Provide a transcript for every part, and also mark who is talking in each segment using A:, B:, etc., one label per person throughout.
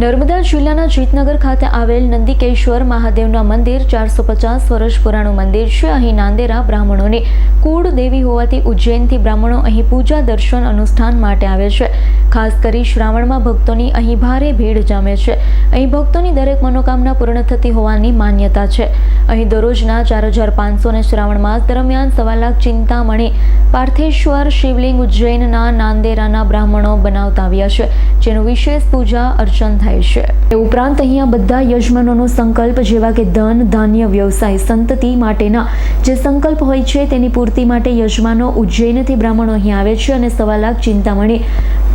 A: નર્મદા જિલ્લાના જીતનગર ખાતે આવેલ નંદિકેશ્વર મહાદેવના મંદિર 450 વર્ષ પુરાણું મંદિર છે. અહીં નાંદેરા બ્રાહ્મણોની કુળ દેવી હોવાથી ઉજ્જૈનથી બ્રાહ્મણો અહીં પૂજા દર્શન અનુષ્ઠાન માટે આવે છે. ખાસ કરી શ્રાવણમાં ભક્તોની અહીં ભારે ભીડ જામે છે. અહીં ભક્તોની દરેક મનોકામના પૂર્ણ થતી હોવાની માન્યતા છે. અહીં દરરોજના 4500 અને શ્રાવણ માસ દરમિયાન 1.25 લાખ ચિંતામણી પાર્થેશ્વર શિવલિંગ ઉજ્જૈનના નાંદેરાના બ્રાહ્મણો બનાવતા આવ્યા છે, જેનું વિશેષ પૂજા અર્ચન થાય છે. એ ઉપરાંત અહીંયા બધા યજમાનોનો સંકલ્પ જેવા કે ધન, ધાન્ય, વ્યવસાય, સંતતિ માટેના જે સંકલ્પ હોય છે તેની પૂર્તિ માટે યજમાનો ઉજ્જૈનથી બ્રાહ્મણો અહીં આવે છે અને 1.25 લાખ ચિંતામણી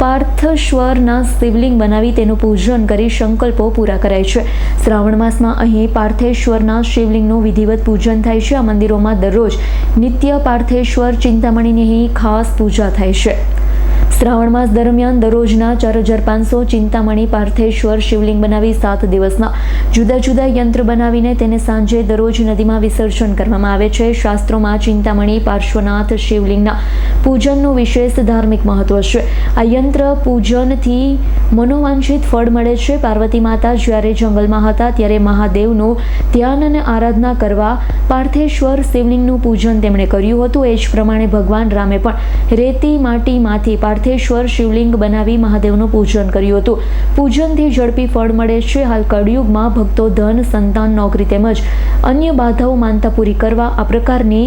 A: પાર્થેશ્વરના શિવલિંગ બનાવી તેનું પૂજન કરી સંકલ્પો પૂરા કરાય છે. શ્રાવણ માસમાં અહીં પાર્થેશ્વરના શિવલિંગનું વિધિવત પૂજન થાય છે. આ મંદિરોમાં દરરોજ નિત્ય પાર્થેશ્વર ચિંતામણીની અહીં ખાસ પૂજા થાય છે. શ્રાવણ માસ દરમિયાન દરરોજના 4500 ચિંતામણી પાર્થેશ્વર શિવલિંગ બનાવી 7 દિવસના જુદા જુદા યંત્ર બનાવીને તેને સાંજે દરરોજ નદીમાં વિસર્જન કરવામાં આવે છે. શાસ્ત્રોમાં ચિંતામણી પાર્શ્વનાથ શિવલિંગના પૂજનનું વિશેષ ધાર્મિક મહત્વ છે. આ યંત્ર પૂજનથી મનોવાંછિત ફળ મળે છે. પાર્વતી માતા જ્યારે જંગલમાં હતા ત્યારે મહાદેવનું ધ્યાન અને આરાધના કરવા પાર્થેશ્વર શિવલિંગનું પૂજન તેમણે કર્યું હતું. એ જ પ્રમાણે ભગવાન રામે પણ રેતી માટીમાંથી પાર્થેશ્વર શિવલિંગ બનાવી મહાદેવનું પૂજન કર્યું હતું. પૂજનથી ઝડપી ફળ મળે છે. હાલ કળિયુગમાં ભક્તો ધન, સંતાન, નોકરી તેમજ અન્ય બાધાઓ માનતા પૂરી કરવા આ પ્રકારની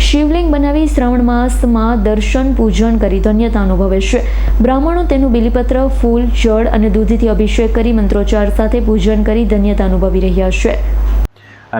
A: શિવલિંગ બનાવી શ્રાવણ માસમાં દર્શન પૂજન કરી ધન્યતા અનુભવે છે. બ્રાહ્મણો તેનું બિલીપત્ર, ફૂલ, જળ અને દૂધથી અભિષેક કરી મંત્રોચ્ચાર સાથે પૂજન કરી ધન્યતા અનુભવી રહ્યા છે.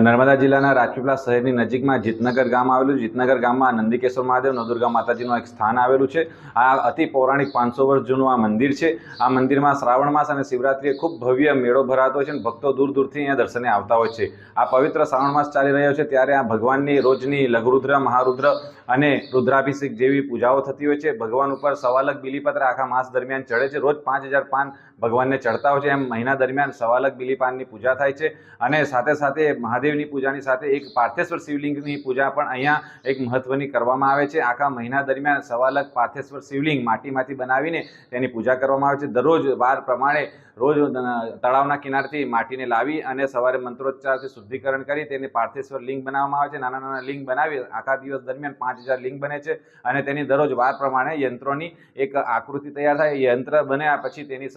B: નર્મદા જિલ્લાના રાજપીપળા શહેરની નજીકમાં જીતનગર ગામ આવેલું. જીતનગર ગામમાં નંદિકેશ્વર મહાદેવ, નવદુર્ગા માતાજીનું એક સ્થાન આવેલું છે. આ અતિ પૌરાણિક 500 વર્ષ જૂનું આ મંદિર છે. આ મંદિરમાં શ્રાવણ માસ અને શિવરાત્રિએ ખૂબ ભવ્ય મેળો ભરાતો હોય છે અને ભક્તો દૂર દૂરથી અહીંયા દર્શને આવતા હોય છે. આ પવિત્ર શ્રાવણ માસ ચાલી રહ્યો છે ત્યારે આ ભગવાનની રોજની લઘુરુદ્ર, મહારુદ્ર અને રુદ્રાભિષેક જેવી પૂજાઓ થતી હોય છે. ભગવાન ઉપર 1.25 લાખ બિલીપત્ર આખા માસ દરમિયાન ચડે છે. રોજ 5000 પાન ભગવાનને ચડતા હોય છે. એમ મહિના દરમિયાન 1.25 લાખ બિલીપાનની પૂજા થાય છે. અને સાથે સાથે મહાદેવની પૂજાની સાથે એક પાર્થેશ્વર શિવલિંગની પૂજા પણ અહીંયા એક મહત્વની કરવામાં આવે છે. આખા મહિના દરમિયાન 1.25 લાખ પાર્થેશ્વર શિવલિંગ માટીમાંથી બનાવીને તેની પૂજા કરવામાં આવે છે. દરરોજ વાર પ્રમાણે રોજ તળાવના કિનારેથી માટીને લાવી અને સવારે મંત્રોચ્ચારથી શુદ્ધિકરણ કરી તેને પાર્થેશ્વર લિંગ બનાવવામાં આવે છે. નાના નાના લિંગ બનાવી આખા દિવસ દરમિયાન 5000 લિંગ બને છે અને તેની દરરોજ વાર પ્રમાણે યંત્રોની એક આકૃતિ તૈયાર થાય. યંત્ર બન્યા પછી તેની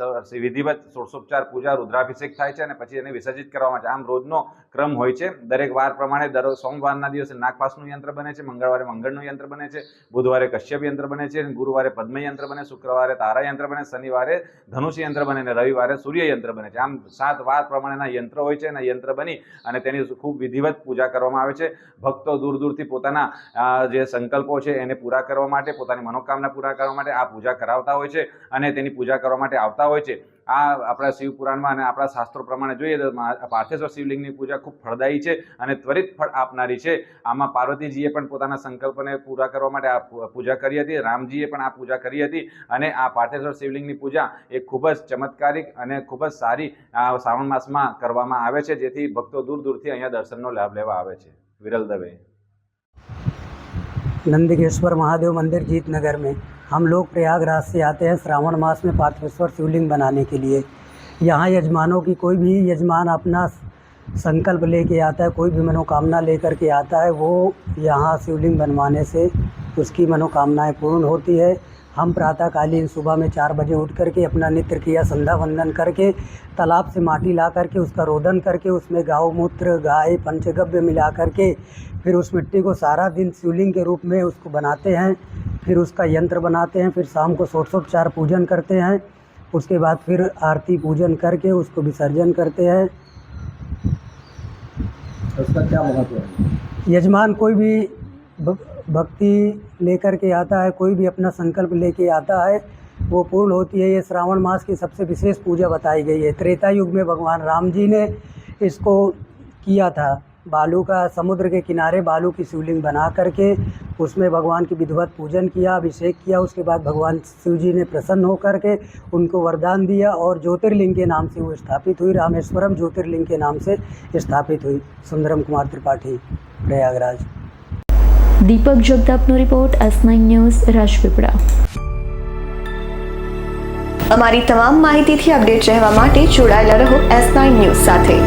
B: વિધિવત ષોડશોપચાર પૂજા, રુદ્રાભિષેક થાય છે અને પછી એને વિસર્જિત કરવામાં આવે છે. આમ રોજનો ક્રમ હોય છે. દરેક વાર પ્રમાણે દરરોજ સોમવારના દિવસે નાગપાસનું યંત્ર બને છે, મંગળવારે મંગળનું યંત્ર બને છે, બુધવારે કશ્યપ યંત્ર બને છે, ગુરુવારે પદ્મ યંત્ર બને, શુક્રવારે તારા યંત્ર બને, શનિવારે ધનુષ યંત્ર બને અને રવિવારે સૂર્ય યંત્ર બને છે. આમ 7 વાર પ્રમાણેના યંત્ર હોય છે અને યંત્ર બની અને તેની ખૂબ વિધિવત પૂજા કરવામાં આવે છે. ભક્તો દૂર દૂરથી પોતાના જે સંકલ્પો છે એને પૂરા કરવા માટે, પોતાની મનોકામના પૂરા કરવા માટે આ પૂજા કરાવતા હોય છે અને તેની પૂજા કરવા માટે આવતા હોય છે. આ આપણા શિવ પુરાણમાં અને આપણા શાસ્ત્રો પ્રમાણે જોઈએ તો પાર્થેશ્વર શિવલિંગની પૂજા ખૂબ ફળદાયી છે અને ત્વરિત ફળ આપનારી છે. આમાં પાર્વતીજીએ પણ પોતાના સંકલ્પને પૂરા કરવા માટે આ પૂજા કરી હતી. રામજીએ પણ આ પૂજા કરી હતી અને આ પાર્થેશ્વર શિવલિંગની પૂજા એ ખૂબ જ ચમત્કારિક અને ખૂબ જ સારી શ્રાવણ માસમાં કરવામાં આવે છે, જેથી ભક્તો દૂર દૂરથી અહીંયા દર્શનનો લાભ લેવા આવે છે. વિરલ દવે.
C: नंदीकेश्वर महादेव मंदिर जीतनगर में हम लोग प्रयागराज से आते हैं श्रावण मास में पार्थेश्वर शिवलिंग बनाने के लिए. यहाँ यजमानों की कोई भी यजमान अपना संकल्प लेके आता है, कोई भी मनोकामना लेकर के आता है, वो यहाँ शिवलिंग बनवाने से उसकी मनोकामनाएं पूर्ण होती है. हम प्रातःकालीन सुबह में 4 बजे उठ करके अपना नित्य क्रिया संध्या वंदन करके तालाब से माटी ला करके उसका रोदन करके उसमें गौमूत्र, गाय, पंचगव्य मिला करके फिर उस मिट्टी को सारा दिन शिवलिंग के रूप में उसको बनाते हैं. फिर उसका यंत्र बनाते हैं. फिर शाम को षोडशोपचार पूजन करते हैं. उसके बाद फिर आरती पूजन करके उसको विसर्जन करते हैं.
D: उसका क्या महत्व है?
C: यजमान कोई भी भक्ति लेकर के आता है, कोई भी अपना संकल्प लेके आता है, वो पूर्ण होती है. ये श्रावण मास की सबसे विशेष पूजा बताई गई है. त्रेता युग में भगवान राम जी ने इसको किया था. बालू का, समुद्र के किनारे बालू की शिवलिंग बना करके उसमें भगवान की विधिवत पूजन किया, अभिषेक किया. उसके बाद भगवान शिव जी ने प्रसन्न होकर के उनको वरदान दिया और ज्योतिर्लिंग के नाम से वो स्थापित हुई. रामेश्वरम ज्योतिर्लिंग के नाम से स्थापित हुई. सुंदरम कुमार त्रिपाठी, प्रयागराज.
A: દીપક જગતાપનો રિપોર્ટ, S9 ન્યૂઝ, રાજપીપળા.
E: અમારી તમામ માહિતીથી અપડેટ રહેવા માટે જોડાયેલા રહો S9 ન્યૂઝ સાથે।